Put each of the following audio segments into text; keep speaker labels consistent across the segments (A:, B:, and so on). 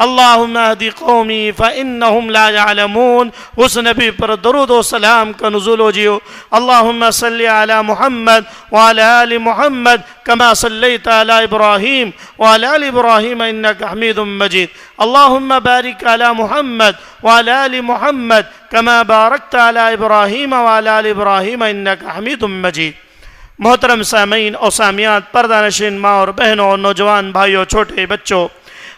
A: اللہم اہدی قومی فإنہم لا یعلمون. اس نبی پر درود و سلام کا نزول ہو جیو. اللہم صلی علی محمد وعلی آل محمد کما صلیت علی ابراہیم وعلی آل ابراہیم انک حمید مجید. اللہم بارک علی محمد وعلی آل محمد کما بارکت علی ابراہیم وعلی آل ابراہیم انک حمید مجید. محترم سامعین اور سامعات، پردہ نشین ماں اور بہنوں اور نوجوان بھائیوں، چھوٹے بچوں،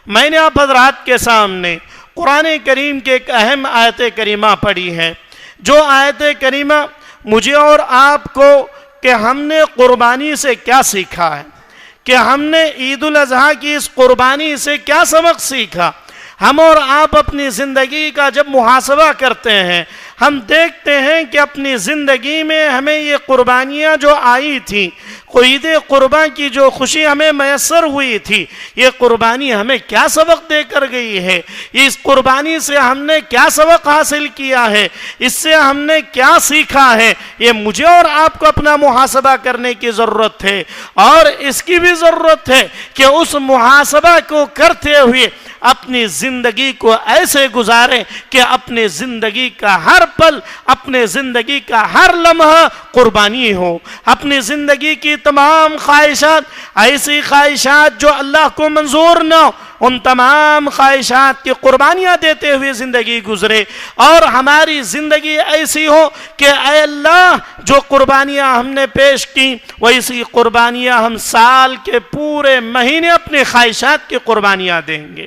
A: میں نے آپ حضرات کے سامنے قرآن کریم کے ایک اہم آیت کریمہ پڑھی ہے، جو آیت کریمہ مجھے اور آپ کو کہ ہم نے قربانی سے کیا سیکھا ہے، کہ ہم نے عید الاضحیٰ کی اس قربانی سے کیا سبق سیکھا. ہم اور آپ اپنی زندگی کا جب محاسبہ کرتے ہیں، ہم دیکھتے ہیں کہ اپنی زندگی میں ہمیں یہ قربانیاں جو آئی تھیں، عید قربان کی جو خوشی ہمیں میسر ہوئی تھی، یہ قربانی ہمیں کیا سبق دے کر گئی ہے، اس قربانی سے ہم نے کیا سبق حاصل کیا ہے، اس سے ہم نے کیا سیکھا ہے. یہ مجھے اور آپ کو اپنا محاسبہ کرنے کی ضرورت ہے، اور اس کی بھی ضرورت ہے کہ اس محاسبہ کو کرتے ہوئے اپنی زندگی کو ایسے گزاریں کہ اپنے زندگی کا ہر پل، اپنے زندگی کا ہر لمحہ قربانی ہو. اپنی زندگی کی تمام خواہشات، ایسی خواہشات جو اللہ کو منظور نہ ہو، ان تمام خواہشات کی قربانیاں دیتے ہوئے زندگی گزرے، اور ہماری زندگی ایسی ہو کہ اے اللہ جو قربانیاں ہم نے پیش کی، ویسی قربانیاں ہم سال کے پورے مہینے اپنے خواہشات کی قربانیاں دیں گے،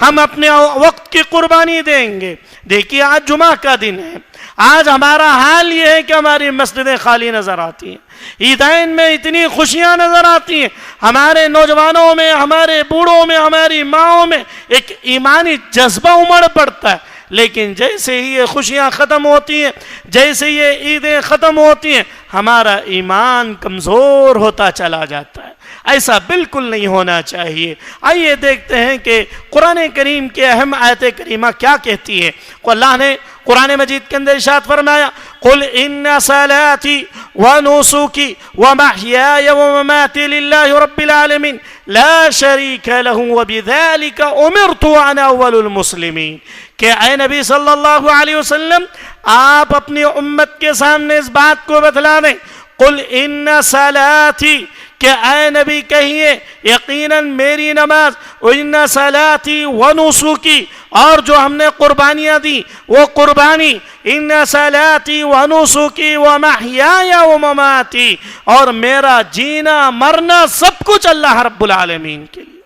A: ہم اپنے وقت کی قربانی دیں گے. دیکھیے آج جمعہ کا دن ہے، آج ہمارا حال یہ ہے کہ ہماری مسجدیں خالی نظر آتی ہیں، عیدین میں اتنی خوشیاں نظر آتی ہیں، ہمارے نوجوانوں میں، ہمارے بوڑھوں میں، ہماری ماؤں میں ایک ایمانی جذبہ امڑ پڑتا ہے. لیکن جیسے ہی یہ خوشیاں ختم ہوتی ہیں، جیسے یہ عیدیں ختم ہوتی ہیں، ہمارا ایمان کمزور ہوتا چلا جاتا ہے. ایسا بالکل نہیں ہونا چاہیے. آئیے دیکھتے ہیں کہ قرآن کریم کے اہم آیت کریمہ کیا کہتی ہے. اللہ نے قرآن مجید کے اندر ارشاد فرمایا، قل ان صلاتي ونسكي ومحياي ومماتي لله رب العالمين لا شريك له وبذلك امرت وانا اول المسلمين. کہ اے نبی صلی اللہ علیہ وسلم، آپ اپنی امت کے سامنے اس بات کو بتلا دیں، قل ان صلاتي، کہ اے نبی کہیے یقیناً میری نماز، وَإِنَّ صَلَاتِي وَنُسُكِي، اور جو ہم نے قربانیاں دی وہ قربانی، إِنَّ صَلَاتِي وَنُسُكِي وَمَحْيَايَ وَمَمَاتِي، اور میرا جینا مرنا سب کچھ اللہ رب العالمین کے لیے.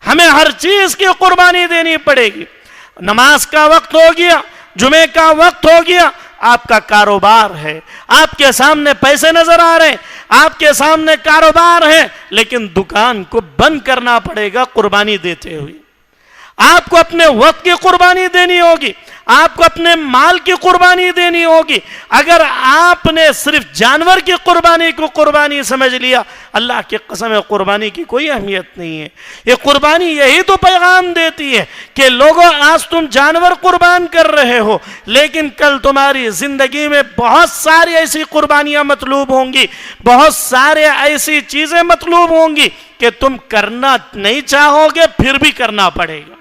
A: ہمیں ہر چیز کی قربانی دینی پڑے گی. نماز کا وقت ہو گیا، جمعے کا وقت ہو گیا، آپ کا کاروبار ہے، آپ کے سامنے پیسے نظر آ رہے ہیں، آپ کے سامنے کاروبار ہے، لیکن دکان کو بند کرنا پڑے گا قربانی دیتے ہوئے. آپ کو اپنے وقت کی قربانی دینی ہوگی، آپ کو اپنے مال کی قربانی دینی ہوگی. اگر آپ نے صرف جانور کی قربانی کو قربانی سمجھ لیا، اللہ کی قسم ہے قربانی کی کوئی اہمیت نہیں ہے. یہ قربانی یہی تو پیغام دیتی ہے کہ لوگوں آج تم جانور قربان کر رہے ہو، لیکن کل تمہاری زندگی میں بہت ساری ایسی قربانیاں مطلوب ہوں گی، بہت سارے ایسی چیزیں مطلوب ہوں گی کہ تم کرنا نہیں چاہو گے پھر بھی کرنا پڑے گا.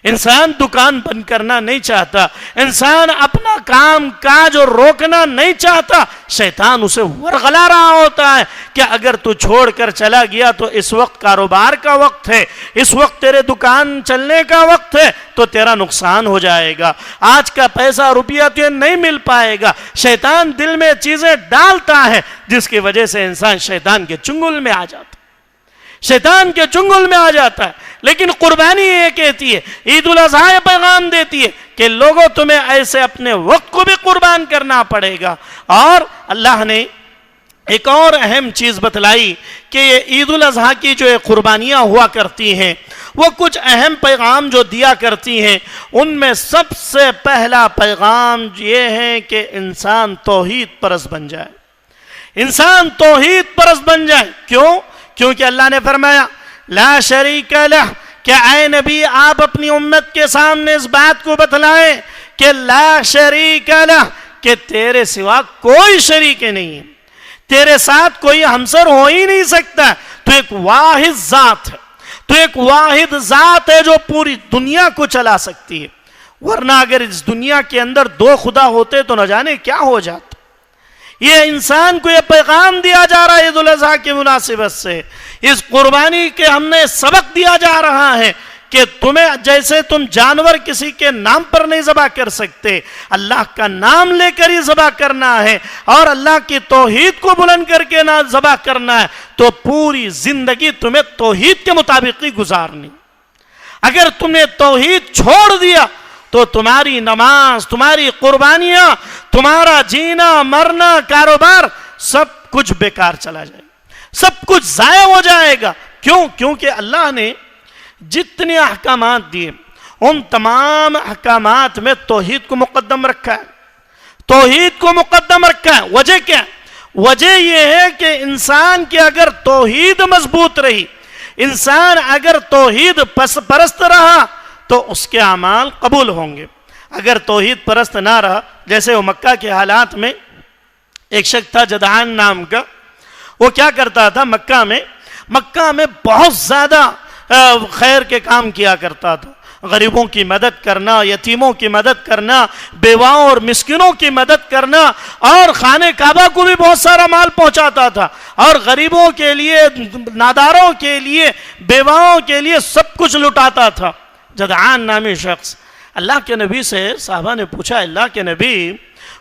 A: انسان دکان بند کرنا نہیں چاہتا، انسان اپنا کام کاج اور روکنا نہیں چاہتا، شیطان اسے ورغلا رہا ہوتا ہے کہ اگر تو چھوڑ کر چلا گیا تو اس وقت کاروبار کا وقت ہے، اس وقت تیرے دکان چلنے کا وقت ہے تو تیرا نقصان ہو جائے گا، آج کا پیسہ روپیہ تجھے نہیں مل پائے گا. شیطان دل میں چیزیں ڈالتا ہے جس کی وجہ سے انسان شیطان کے چنگل میں آ جاتا ہے، شیطان کے چنگل میں آ جاتا ہے. لیکن قربانی یہ کہتی ہے، عید الاضحیٰ پیغام دیتی ہے کہ لوگوں تمہیں ایسے اپنے وقت کو بھی قربان کرنا پڑے گا. اور اللہ نے ایک اور اہم چیز بتلائی کہ یہ عید الاضحیٰ کی جو قربانیاں ہوا کرتی ہیں وہ کچھ اہم پیغام جو دیا کرتی ہیں. ان میں سب سے پہلا پیغام یہ ہے کہ انسان توحید پرست بن جائے، انسان توحید پرست بن جائے. کیوں؟ کیونکہ اللہ نے فرمایا لا شریک لہ، کہ اے نبی آپ اپنی امت کے سامنے اس بات کو بتلائیں کہ لا شریک لہ، کہ تیرے سوا کوئی شریک نہیں ہے، تیرے ساتھ کوئی ہمسر ہو ہی نہیں سکتا، تو ایک واحد ذات ہے، تو ایک واحد ذات ہے جو پوری دنیا کو چلا سکتی ہے، ورنہ اگر اس دنیا کے اندر دو خدا ہوتے تو نہ جانے کیا ہو جاتا۔ یہ انسان کو یہ پیغام دیا جا رہا ہے عید الاضحیٰ کی مناسبت سے، اس قربانی کے ہم نے سبق دیا جا رہا ہے کہ تمہیں جیسے تم جانور کسی کے نام پر نہیں ذبح کر سکتے، اللہ کا نام لے کر ہی ذبح کرنا ہے اور اللہ کی توحید کو بلند کر کے نہ ذبح کرنا ہے، تو پوری زندگی تمہیں توحید کے مطابق ہی گزارنی۔ اگر تم نے توحید چھوڑ دیا تو تمہاری نماز، تمہاری قربانیاں، تمہارا جینا مرنا کاروبار سب کچھ بیکار چلا جائے گا، سب کچھ ضائع ہو جائے گا۔ کیوں؟ کیونکہ اللہ نے جتنے احکامات دیے ان تمام احکامات میں توحید کو مقدم رکھا ہے، توحید کو مقدم رکھا ہے۔ وجہ کیا؟ وجہ یہ ہے کہ انسان کی اگر توحید مضبوط رہی، انسان اگر توحید پرست رہا تو اس کے اعمال قبول ہوں گے۔ اگر توحید پرست نہ رہا، جیسے وہ مکہ کے حالات میں ایک شخص تھا جدعان نام کا، وہ کیا کرتا تھا، مکہ میں بہت زیادہ خیر کے کام کیا کرتا تھا، غریبوں کی مدد کرنا، یتیموں کی مدد کرنا، بیواؤں اور مسکینوں کی مدد کرنا، اور خانہ کعبہ کو بھی بہت سارا مال پہنچاتا تھا، اور غریبوں کے لیے، ناداروں کے لیے، بیواؤں کے لیے سب کچھ لٹاتا تھا۔ جدعان نامی شخص اللہ کے نبی سے، صحابہ نے پوچھا، اللہ کے نبی،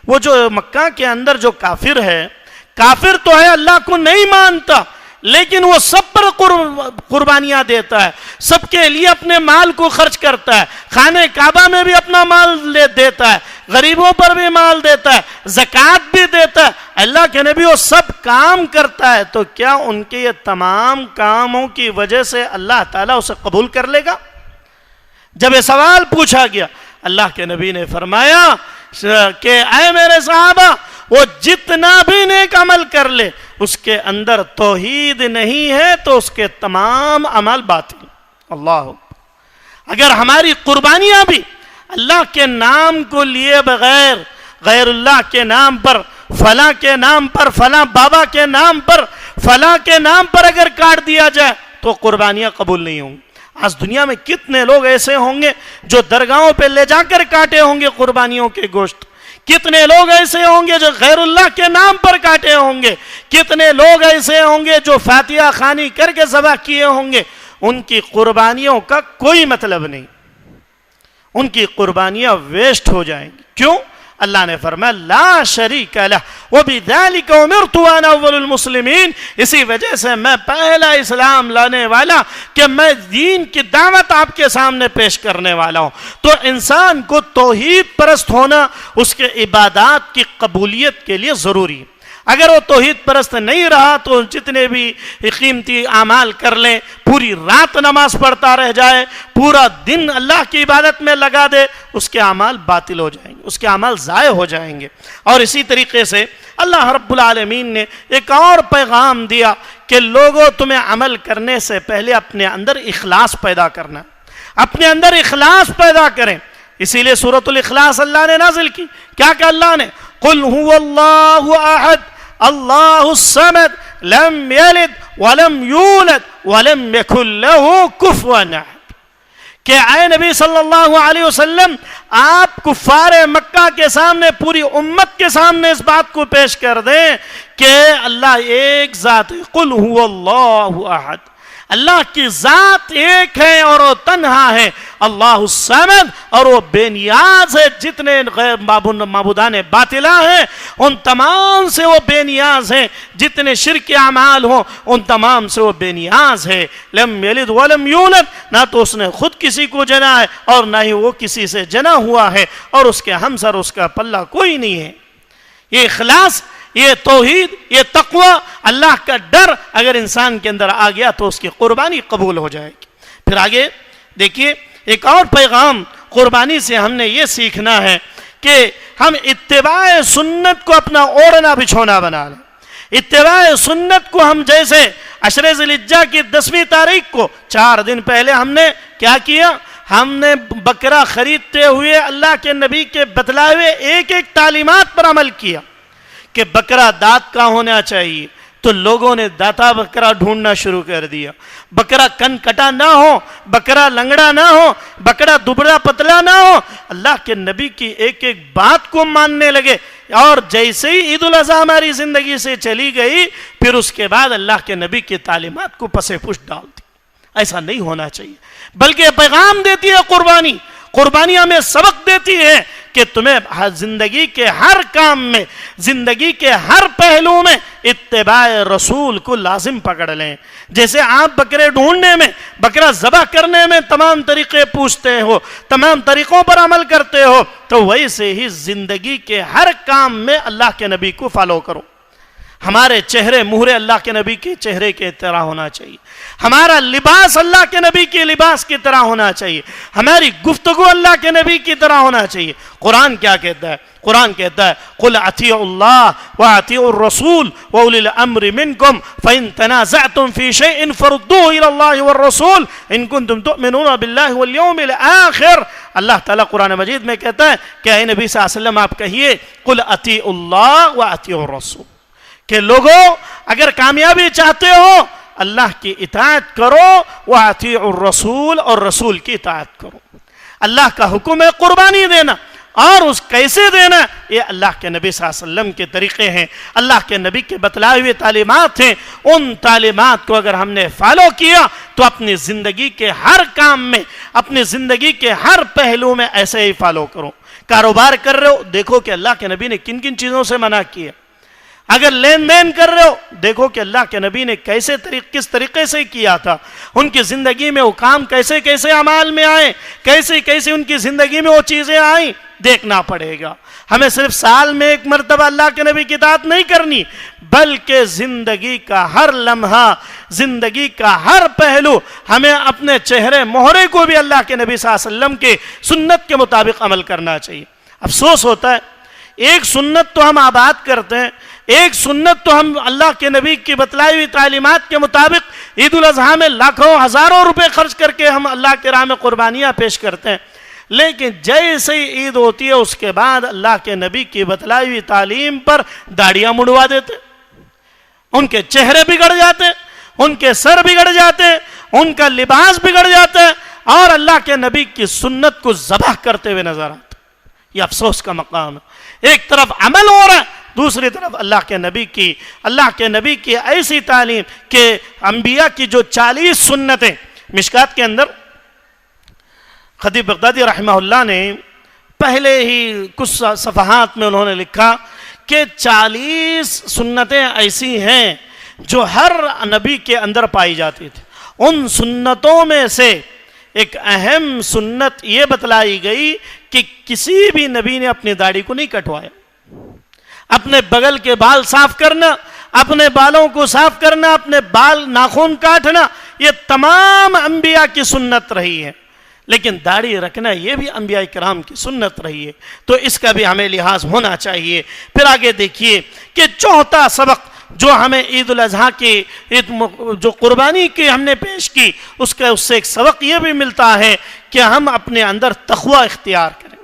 A: وہ جو مکہ کے اندر جو کافر ہے، کافر تو ہے، اللہ کو نہیں مانتا، لیکن وہ سب پر قربانیاں دیتا ہے، سب کے لیے اپنے مال کو خرچ کرتا ہے، خانہ کعبہ میں بھی اپنا مال دیتا ہے، غریبوں پر بھی مال دیتا ہے، زکوٰۃ بھی دیتا ہے۔ اللہ کے نبی وہ سب کام کرتا ہے، تو کیا ان کے یہ تمام کاموں کی وجہ سے اللہ تعالیٰ اسے قبول کر لے گا؟ جب یہ سوال پوچھا گیا، اللہ کے نبی نے فرمایا کہ اے میرے صحابہ، وہ جتنا بھی نیک عمل کر لے، اس کے اندر توحید نہیں ہے تو اس کے تمام عمل باطل۔ اللہ، اگر ہماری قربانیاں بھی اللہ کے نام کو لیے بغیر، غیر اللہ کے نام پر، فلاں کے نام پر، فلاں بابا کے نام پر، فلاں کے نام پر اگر کاٹ دیا جائے تو قربانیاں قبول نہیں ہوں گی۔ آج دنیا میں کتنے لوگ ایسے ہوں گے جو درگاہوں پہ لے جا کر کاٹے ہوں گے قربانیوں کے گوشت، کتنے لوگ ایسے ہوں گے جو غیر اللہ کے نام پر کاٹے ہوں گے، کتنے لوگ ایسے ہوں گے جو فاتحہ خوانی کر کے ذبح کیے ہوں گے۔ ان کی قربانیوں کا کوئی مطلب نہیں، ان کی قربانیاں ویسٹ ہو جائیں گی۔ کیوں؟ اللہ نے فرمایا لا شریک لہ وبذالک امرت وانا اول المسلمین، اسی وجہ سے میں پہلا اسلام لانے والا، کہ میں دین کی دعوت آپ کے سامنے پیش کرنے والا ہوں۔ تو انسان کو توحید پرست ہونا اس کے عبادات کی قبولیت کے لیے ضروری ہے۔ اگر وہ توحید پرست نہیں رہا تو جتنے بھی قیمتی اعمال کر لیں، پوری رات نماز پڑھتا رہ جائے، پورا دن اللہ کی عبادت میں لگا دے، اس کے اعمال باطل ہو جائیں گے، اس کے اعمال ضائع ہو جائیں گے۔ اور اسی طریقے سے اللہ رب العالمین نے ایک اور پیغام دیا کہ لوگوں، تمہیں عمل کرنے سے پہلے اپنے اندر اخلاص پیدا کرنا، اپنے اندر اخلاص پیدا کریں۔ اسی لیے سورۃ الاخلاص اللہ نے نازل کی۔ کیا کہ اللہ نے قل هو اللہ احد اللہ الصمد لم یلد ولم یولد ولم یکن له کفوا احد، کہ اے نبی صلی اللہ علیہ وسلم، آپ کفار مکہ کے سامنے، پوری امت کے سامنے اس بات کو پیش کر دیں کہ اللہ ایک ذات ہے، قل هو اللہ احد، اللہ کی ذات ایک ہے اور وہ تنہا ہے، اللہ الصمد، اور وہ بے نیاز ہے۔ جتنے غیر معبودان باطلہ ہیں ان تمام سے وہ بے نیاز ہیں، جتنے شرک اعمال ہوں ان تمام سے وہ بے نیاز ہے۔ لم یلد ولم یولد، نہ تو اس نے خود کسی کو جنا ہے اور نہ ہی وہ کسی سے جنا ہوا ہے، اور اس کے ہمسر، اس کا پلہ کوئی نہیں ہے۔ یہ اخلاص، یہ توحید، یہ تقوی، اللہ کا ڈر اگر انسان کے اندر آ گیا تو اس کی قربانی قبول ہو جائے گی۔ پھر آگے دیکھیے، ایک اور پیغام قربانی سے ہم نے یہ سیکھنا ہے کہ ہم اتباع سنت کو اپنا اوڑھنا بچھونا بنا لیں۔ اتباع سنت کو ہم جیسے عشر ذی الحجہ کی 10ویں تاریخ کو 4 دن پہلے ہم نے کیا کیا، ہم نے بکرا خریدتے ہوئے اللہ کے نبی کے بتلائے ہوئے ایک ایک تعلیمات پر عمل کیا کہ بکرا دانت کا ہونا چاہیے، تو لوگوں نے داتا بکرا ڈھونڈنا شروع کر دیا. بکرا کن کٹا نہ ہو, بکرا لنگڑا نہ ہو, بکرا دبلا پتلا نہ ہو. اللہ کے نبی کی ایک ایک بات کو ماننے لگے, اور جیسے ہی عید الاضحیٰ ہماری زندگی سے چلی گئی, پھر اس کے بعد اللہ کے نبی کی تعلیمات کو پس پشت ڈال دی. ایسا نہیں ہونا چاہیے, بلکہ پیغام دیتی ہے قربانی. قربانی ہمیں سبق دیتی ہے کہ تمہیں زندگی کے ہر کام میں, زندگی کے ہر پہلو میں اتباع رسول کو لازم پکڑ لیں. جیسے آپ بکرے ڈھونڈنے میں, بکرا ذبح کرنے میں تمام طریقے پوچھتے ہو, تمام طریقوں پر عمل کرتے ہو, تو ویسے ہی زندگی کے ہر کام میں اللہ کے نبی کو فالو کرو. ہمارے چہرے مہرے اللہ کے نبی کے چہرے کے طرح ہونا چاہیے. ہمارا لباس اللہ کے نبی کے لباس کی طرح ہونا چاہیے. ہماری گفتگو اللہ کے نبی کی طرح ہونا چاہیے. قرآن کیا کہتا ہے؟ قرآن کہتا ہے قُلْ أَطِيعُوا اللَّهَ وَأَطِيعُوا الرَّسُولَ وَأُولِي الْأَمْرِ مِنْكُمْ فَإِنْ تَنَازَعْتُمْ فِي شَيْءٍ فَرُدُّوهُ إِلَى اللَّهِ وَالرَّسُولِ إِن كُنتُمْ تُؤْمِنُونَ بِاللَّهِ وَالْيَوْمِ الْآخِرِ. اللہ تعالیٰ قرآن مجید میں کہتا ہے کہ اے نبی صلی اللہ علیہ وسلم آپ کہیے قُلْ أَطِيعُوا اللَّهَ وَأَطِيعُوا الرَّسُولَ, کہ لوگوں اگر کامیابی چاہتے ہو اللہ کی اطاعت کرو, وَأَطِيعُوا الرَّسُولَ, اور رسول کی اطاعت کرو. اللہ کا حکم ہے قربانی دینا, اور اس کیسے دینا یہ اللہ کے نبی صلی اللہ علیہ وسلم کے طریقے ہیں, اللہ کے نبی کے بتلائے ہوئے تعلیمات ہیں. ان تعلیمات کو اگر ہم نے فالو کیا تو اپنی زندگی کے ہر کام میں, اپنی زندگی کے ہر پہلو میں ایسے ہی فالو کرو. کاروبار کر رہے ہو, دیکھو کہ اللہ کے نبی نے کن کن چیزوں سے منع کیا. اگر لین دین کر رہے ہو, دیکھو کہ اللہ کے نبی نے کس طریقے سے کیا تھا. ان کی زندگی میں وہ کام کیسے کیسے اعمال میں آئے, کیسے کیسے ان کی زندگی میں وہ چیزیں آئیں, دیکھنا پڑے گا. ہمیں صرف سال میں ایک مرتبہ اللہ کے نبی کی اطاعت نہیں کرنی, بلکہ زندگی کا ہر لمحہ, زندگی کا ہر پہلو ہمیں اپنے چہرے مہرے کو بھی اللہ کے نبی صلی اللہ علیہ وسلم کے سنت کے مطابق عمل کرنا چاہیے. افسوس ہوتا ہے ایک سنت تو ہم آباد کرتے ہیں, ایک سنت تو ہم اللہ کے نبی کی بتلائی ہوئی تعلیمات کے مطابق عید الاضحیٰ میں لاکھوں ہزاروں روپے خرچ کر کے ہم اللہ کے راہ میں قربانیاں پیش کرتے ہیں, لیکن جیسے ہی عید ہوتی ہے اس کے بعد اللہ کے نبی کی بتلائی ہوئی تعلیم پر داڑیاں مڑوا دیتے, ان کے چہرے بگڑ جاتے, ان کے سر بگڑ جاتے, ان کا لباس بگڑ جاتا ہے, اور اللہ کے نبی کی سنت کو ذبح کرتے ہوئے نظر آتے. یہ افسوس کا مقام ہے. ایک طرف عمل ہو رہا ہے, دوسری طرف اللہ کے نبی کی ایسی تعلیم کہ انبیاء کی جو 40 سنتیں, مشکات کے اندر خطیب بغدادی رحمہ اللہ نے پہلے ہی کچھ صفحات میں انہوں نے لکھا کہ 40 سنتیں ایسی ہیں جو ہر نبی کے اندر پائی جاتی تھی. ان سنتوں میں سے ایک اہم سنت یہ بتلائی گئی کہ کسی بھی نبی نے اپنی داڑھی کو نہیں کٹوایا. اپنے بغل کے بال صاف کرنا, اپنے بالوں کو صاف کرنا, اپنے بال ناخن کاٹنا, یہ تمام انبیاء کی سنت رہی ہے. لیکن داڑھی رکھنا یہ بھی انبیاء کرام کی سنت رہی ہے, تو اس کا بھی ہمیں لحاظ ہونا چاہیے. پھر آگے دیکھیے کہ چوتھا سبق جو ہمیں عید الاضحیٰ کی جو قربانی کی ہم نے پیش کی, اس سے ایک سبق یہ بھی ملتا ہے کہ ہم اپنے اندر تقوی اختیار کریں,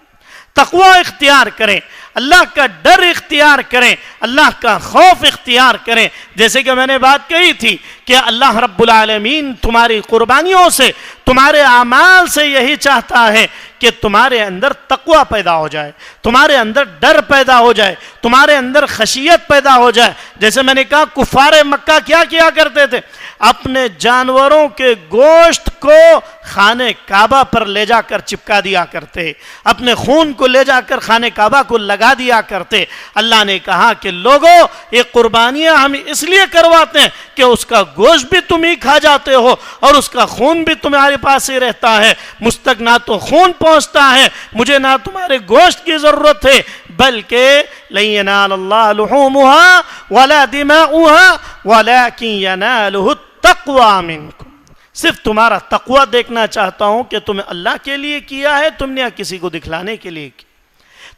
A: تقوی اختیار کریں, اللہ کا ڈر اختیار کریں, اللہ کا خوف اختیار کریں. جیسے کہ میں نے بات کہی تھی کہ اللہ رب العالمین تمہاری قربانیوں سے, تمہارے اعمال سے یہی چاہتا ہے کہ تمہارے اندر تقوی پیدا ہو جائے, تمہارے اندر ڈر پیدا ہو جائے, تمہارے اندر خشیت پیدا ہو جائے. جیسے میں نے کہا کفار مکہ کیا کرتے تھے, اپنے جانوروں کے گوشت کو خانہ کعبہ پر لے جا کر چپکا دیا کرتے, اپنے خون کو لے جا کر خانہ کعبہ کو لگا دیا کرتے. اللہ نے کہا کہ لوگوں یہ قربانیاں ہم اس لیے کرواتے ہیں کہ اس کا گوشت بھی تم ہی کھا جاتے ہو اور اس کا خون بھی تمہارے پاس ہی رہتا ہے. مجھ تک نہ تو خون پہنچتا ہے, مجھے نہ تمہارے گوشت کی ضرورت ہے, بلکہ لن ينال الله لحومها ولا دماؤها ولكن يناله التقوى منكم. صرف تمہارا تقوی دیکھنا چاہتا ہوں کہ تمہیں اللہ کے لیے کیا ہے تم نے یا کسی کو دکھلانے کے لیے کی.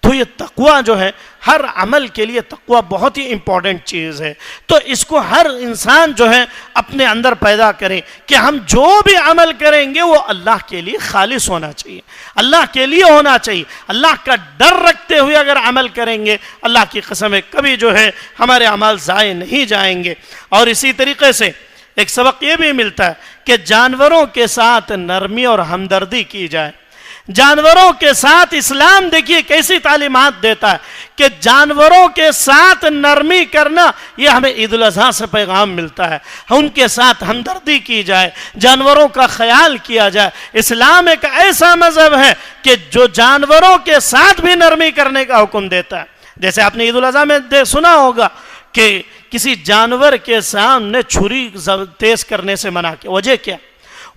A: تو یہ تقوی جو ہے ہر عمل کے لیے تقوی بہت ہی امپورٹنٹ چیز ہے. تو اس کو ہر انسان جو ہے اپنے اندر پیدا کرے کہ ہم جو بھی عمل کریں گے وہ اللہ کے لیے خالص ہونا چاہیے, اللہ کے لیے ہونا چاہیے. اللہ کا ڈر رکھتے ہوئے اگر عمل کریں گے, اللہ کی قسم ہے کبھی جو ہے ہمارے اعمال ضائع نہیں جائیں گے. اور اسی طریقے سے ایک سبق یہ بھی ملتا ہے کہ جانوروں کے ساتھ نرمی اور ہمدردی کی جائے. جانوروں کے ساتھ اسلام دیکھیے کیسی تعلیمات دیتا ہے کہ جانوروں کے ساتھ نرمی کرنا, یہ ہمیں عید الاضحیٰ سے پیغام ملتا ہے. ان کے ساتھ ہمدردی کی جائے, جانوروں کا خیال کیا جائے. اسلام ایک ایسا مذہب ہے کہ جو جانوروں کے ساتھ بھی نرمی کرنے کا حکم دیتا ہے. جیسے آپ نے عید الاضحیٰ میں سنا ہوگا کہ کسی جانور کے سامنے چھری تیز کرنے سے منع کیا. وجہ کیا؟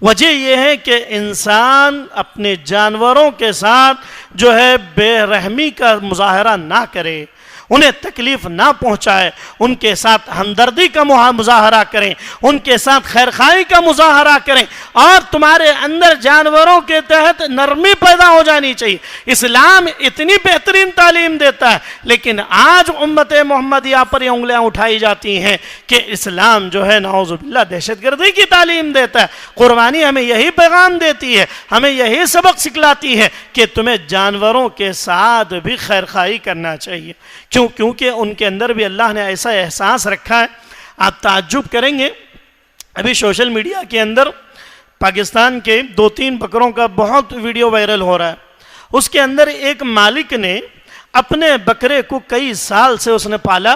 A: وجہ یہ ہے کہ انسان اپنے جانوروں کے ساتھ جو ہے بے رحمی کا مظاہرہ نہ کرے, انہیں تکلیف نہ پہنچائے, ان کے ساتھ ہمدردی کا مظاہرہ کریں, ان کے ساتھ خیرخواہی کا مظاہرہ کریں, اور تمہارے اندر جانوروں کے تحت نرمی پیدا ہو جانی چاہیے. اسلام اتنی بہترین تعلیم دیتا ہے, لیکن آج امت محمدیہ پر یہ انگلیاں اٹھائی جاتی ہیں کہ اسلام جو ہے نعوذ باللہ دہشت گردی کی تعلیم دیتا ہے. قربانی ہمیں یہی پیغام دیتی ہے, ہمیں یہی سبق سکھلاتی ہے کہ تمہیں جانوروں کے ساتھ بھی خیرخواہی کرنا چاہیے. کیونکہ ان کے اندر بھی اللہ نے ایسا احساس رکھا ہے. آپ تعجب کریں گے, ابھی سوشل میڈیا کے اندر پاکستان کے 2-3 بکروں کا بہت ویڈیو وائرل ہو رہا ہے. اس کے اندر ایک مالک نے اپنے بکرے کو کئی سال سے اس نے پالا.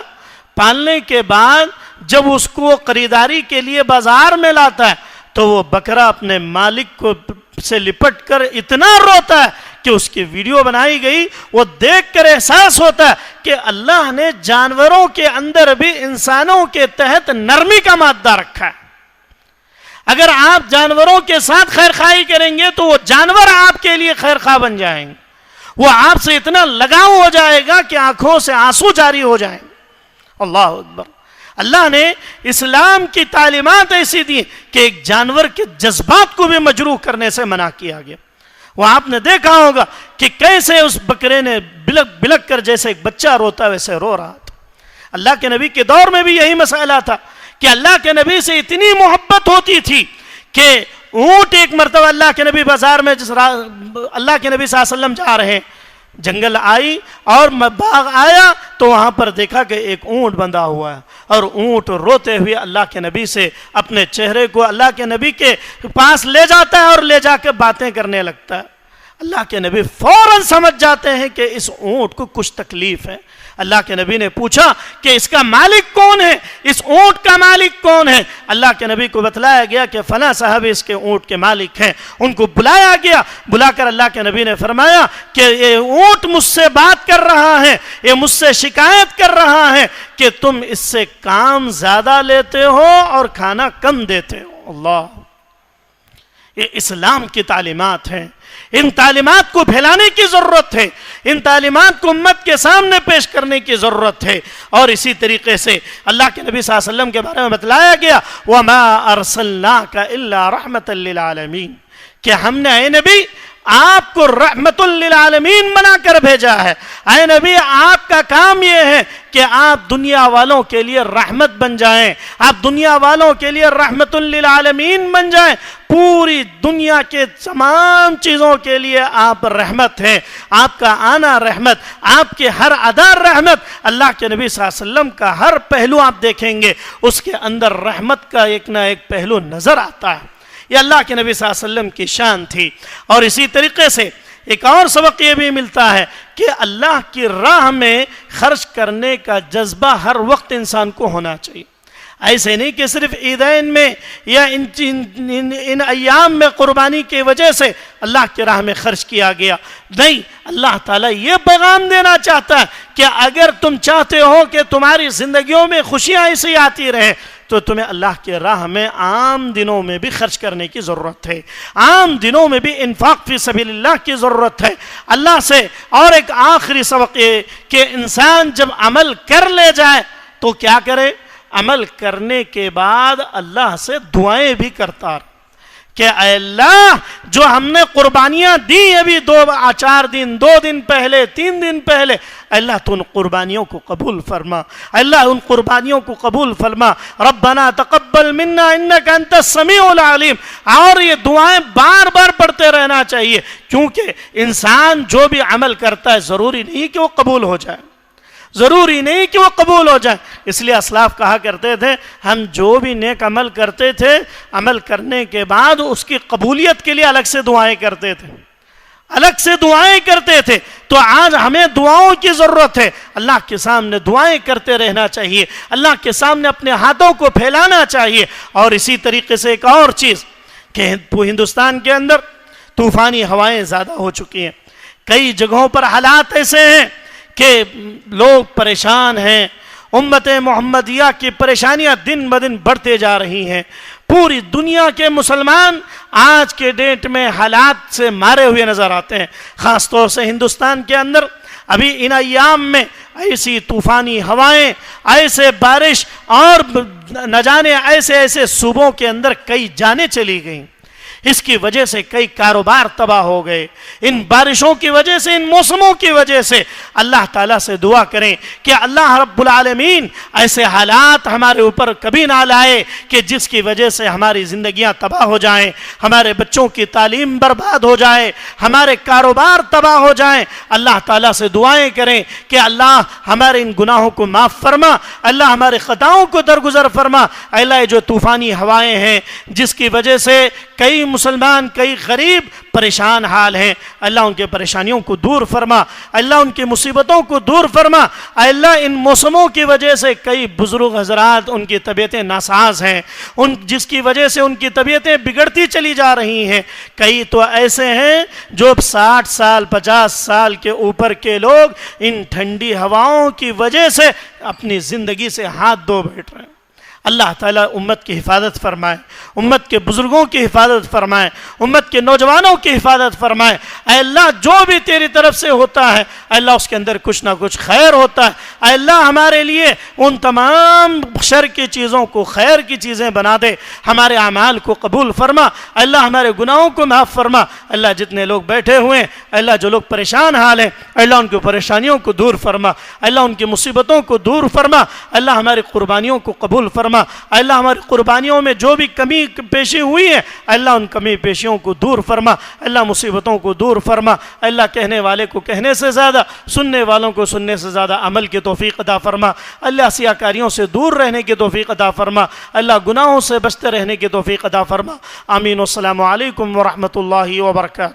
A: پالنے کے بعد جب اس کو خریداری کے لیے بازار میں لاتا ہے تو وہ بکرا اپنے مالک کو سے لپٹ کر اتنا روتا ہے کہ اس کی ویڈیو بنائی گئی. وہ دیکھ کر احساس ہوتا ہے کہ اللہ نے جانوروں کے اندر بھی انسانوں کے تحت نرمی کا مادہ رکھا ہے. اگر آپ جانوروں کے ساتھ خیرخواہی کریں گے تو وہ جانور آپ کے لیے خیرخواہ بن جائیں گے. وہ آپ سے اتنا لگاؤ ہو جائے گا کہ آنکھوں سے آنسو جاری ہو جائیں گے. اللہ اکبر. اللہ نے اسلام کی تعلیمات ایسی دی کہ ایک جانور کے جذبات کو بھی مجروح کرنے سے منع کیا گیا. وہ آپ نے دیکھا ہوگا کہ کیسے اس بکرے نے بلک بلک کر جیسے ایک بچہ روتا ویسے رو رہا تھا. اللہ کے نبی کے دور میں بھی یہی مسئلہ تھا کہ اللہ کے نبی سے اتنی محبت ہوتی تھی کہ اونٹ ایک مرتبہ اللہ کے نبی بازار میں اللہ کے نبی صلی اللہ علیہ وسلم جا رہے ہیں, جنگل آئی اور باغ آیا تو وہاں پر دیکھا کہ ایک اونٹ بندھا ہوا ہے, اور اونٹ روتے ہوئے اللہ کے نبی سے اپنے چہرے کو اللہ کے نبی کے پاس لے جاتا ہے اور لے جا کے باتیں کرنے لگتا ہے. اللہ کے نبی فوراً سمجھ جاتے ہیں کہ اس اونٹ کو کچھ تکلیف ہے. اللہ کے نبی نے پوچھا کہ اس کا مالک کون ہے, اس اونٹ کا مالک کون ہے؟ اللہ کے نبی کو بتلایا گیا کہ فلاں صاحب اس کے اونٹ کے مالک ہیں. ان کو بلایا گیا, بلا کر اللہ کے نبی نے فرمایا کہ یہ اونٹ مجھ سے بات کر رہا ہے, یہ مجھ سے شکایت کر رہا ہے کہ تم اس سے کام زیادہ لیتے ہو اور کھانا کم دیتے ہو. اللہ, یہ اسلام کی تعلیمات ہیں. ان تعلیمات کو پھیلانے کی ضرورت ہے, ان تعلیمات کو امت کے سامنے پیش کرنے کی ضرورت ہے. اور اسی طریقے سے اللہ کے نبی صلی اللہ علیہ وسلم کے بارے میں بتلایا گیا وَمَا أَرْسَلْنَاكَ إِلَّا رَحْمَةً لِّلْعَالَمِينَ, کہ ہم نے اے نبی آپ کو رحمت للعالمین بنا کر بھیجا ہے. اے نبی آپ کا کام یہ ہے کہ آپ دنیا والوں کے لیے رحمت بن جائیں, آپ دنیا والوں کے لیے رحمت للعالمین بن جائیں. پوری دنیا کے تمام چیزوں کے لیے آپ رحمت ہیں. آپ کا آنا رحمت, آپ کے ہر ادا رحمت. اللہ کے نبی صلی اللہ علیہ وسلم کا ہر پہلو آپ دیکھیں گے اس کے اندر رحمت کا ایک نہ ایک پہلو نظر آتا ہے. یہ اللہ کے نبی صلی اللہ علیہ وسلم کی شان تھی. اور اسی طریقے سے ایک اور سبق یہ بھی ملتا ہے کہ اللہ کی راہ میں خرچ کرنے کا جذبہ ہر وقت انسان کو ہونا چاہیے. ایسے نہیں کہ صرف عیدین میں یا ان ایام میں قربانی کی وجہ سے اللہ کی راہ میں خرچ کیا گیا. نہیں, اللہ تعالیٰ یہ پیغام دینا چاہتا ہے کہ اگر تم چاہتے ہو کہ تمہاری زندگیوں میں خوشیاں ایسی آتی رہیں تو تمہیں اللہ کے راہ میں عام دنوں میں بھی خرچ کرنے کی ضرورت ہے, عام دنوں میں بھی انفاق فی سبیل اللہ کی ضرورت ہے. اللہ سے اور ایک آخری سبق یہ کہ انسان جب عمل کر لے جائے تو کیا کرے؟ عمل کرنے کے بعد اللہ سے دعائیں بھی کرتا رہے. کہ اے اللہ جو ہم نے قربانیاں دی ابھی 4 دن 2 دن پہلے 3 دن پہلے، اللہ تو ان قربانیوں کو قبول فرما، اللہ ان قربانیوں کو قبول فرما۔ ربنا تقبل منا انک انت السمیع العلیم۔ اور یہ دعائیں بار بار پڑھتے رہنا چاہیے، کیونکہ انسان جو بھی عمل کرتا ہے ضروری نہیں کہ وہ قبول ہو جائے، ضروری نہیں کہ وہ قبول ہو جائے۔ اس لیے اسلاف کہا کرتے تھے ہم جو بھی نیک عمل کرتے تھے، عمل کرنے کے بعد اس کی قبولیت کے لیے الگ سے دعائیں کرتے تھے، الگ سے دعائیں کرتے تھے۔ تو آج ہمیں دعاؤں کی ضرورت ہے، اللہ کے سامنے دعائیں کرتے رہنا چاہیے، اللہ کے سامنے اپنے ہاتھوں کو پھیلانا چاہیے۔ اور اسی طریقے سے ایک اور چیز کہ ہندوستان کے اندر طوفانی ہوائیں زیادہ ہو چکی ہیں، کئی جگہوں پر حالات ایسے ہیں کہ لوگ پریشان ہیں، امت محمدیہ کی پریشانیاں دن بدن بڑھتے جا رہی ہیں۔ پوری دنیا کے مسلمان آج کے ڈیٹ میں حالات سے مارے ہوئے نظر آتے ہیں، خاص طور سے ہندوستان کے اندر ابھی ان ایام میں ایسی طوفانی ہوائیں، ایسے بارش اور نہ جانے ایسے صوبوں کے اندر کئی جانیں چلی گئیں۔ اس کی وجہ سے کئی کاروبار تباہ ہو گئے، ان بارشوں کی وجہ سے، ان موسموں کی وجہ سے۔ اللہ تعالیٰ سے دعا کریں کہ اللہ رب العالمین ایسے حالات ہمارے اوپر کبھی نہ لائے کہ جس کی وجہ سے ہماری زندگیاں تباہ ہو جائیں، ہمارے بچوں کی تعلیم برباد ہو جائے، ہمارے کاروبار تباہ ہو جائیں۔ اللہ تعالیٰ سے دعائیں کریں کہ اللہ ہمارے ان گناہوں کو معاف فرما، اللہ ہمارے خطاؤں کو درگزر فرما۔ اللہ یہ جو طوفانی ہوائیں ہیں جس کی وجہ سے کئی مسلمان، کئی غریب پریشان حال ہیں، اللہ ان کے پریشانیوں کو دور فرما، اللہ ان کی مصیبتوں کو دور فرما۔ اللہ ان موسموں کی وجہ سے کئی بزرگ حضرات ان کی طبیعتیں ناساز ہیں، جس کی وجہ سے ان کی طبیعتیں بگڑتی چلی جا رہی ہیں۔ کئی تو ایسے ہیں جو 60 سال 50 سال کے اوپر کے لوگ ان ٹھنڈی ہواؤں کی وجہ سے اپنی زندگی سے ہاتھ دھو بیٹھ رہے ہیں۔ اللہ تعالیٰ امت کی حفاظت فرمائے، امت کے بزرگوں کی حفاظت فرمائے، امت کے نوجوانوں کی حفاظت فرمائے۔ اے اللہ جو بھی تیری طرف سے ہوتا ہے اے اللہ اس کے اندر کچھ نہ کچھ خیر ہوتا ہے۔ اے اللہ ہمارے لیے ان تمام شر کی چیزوں کو خیر کی چیزیں بنا دے، ہمارے اعمال کو قبول فرما۔ اے اللہ ہمارے گناہوں کو معاف فرما۔ اے اللہ جتنے لوگ بیٹھے ہوئے ہیں اے اللہ جو لوگ پریشان حال ہیں اے اللہ ان کی پریشانیوں کو دور فرما، اے اللہ ان کی مصیبتوں کو دور فرما، اے اللہ ہماری قربانیوں کو قبول فرما۔ اللہ ہماری قربانیوں میں جو بھی کمی پیشی ہوئی ہے اللہ ان کمی پیشیوں کو دور فرما، اللہ مصیبتوں کو دور فرما۔ اللہ کہنے والے کو کہنے سے زیادہ، سننے والوں کو سننے سے زیادہ عمل کی توفیق عطا فرما۔ اللہ سیاکاریوں سے دور رہنے کی توفیق عطا فرما، اللہ گناہوں سے بچتے رہنے کی توفیق عطا فرما۔ آمین۔ والسلام علیکم ورحمۃ اللہ وبرکاتہ۔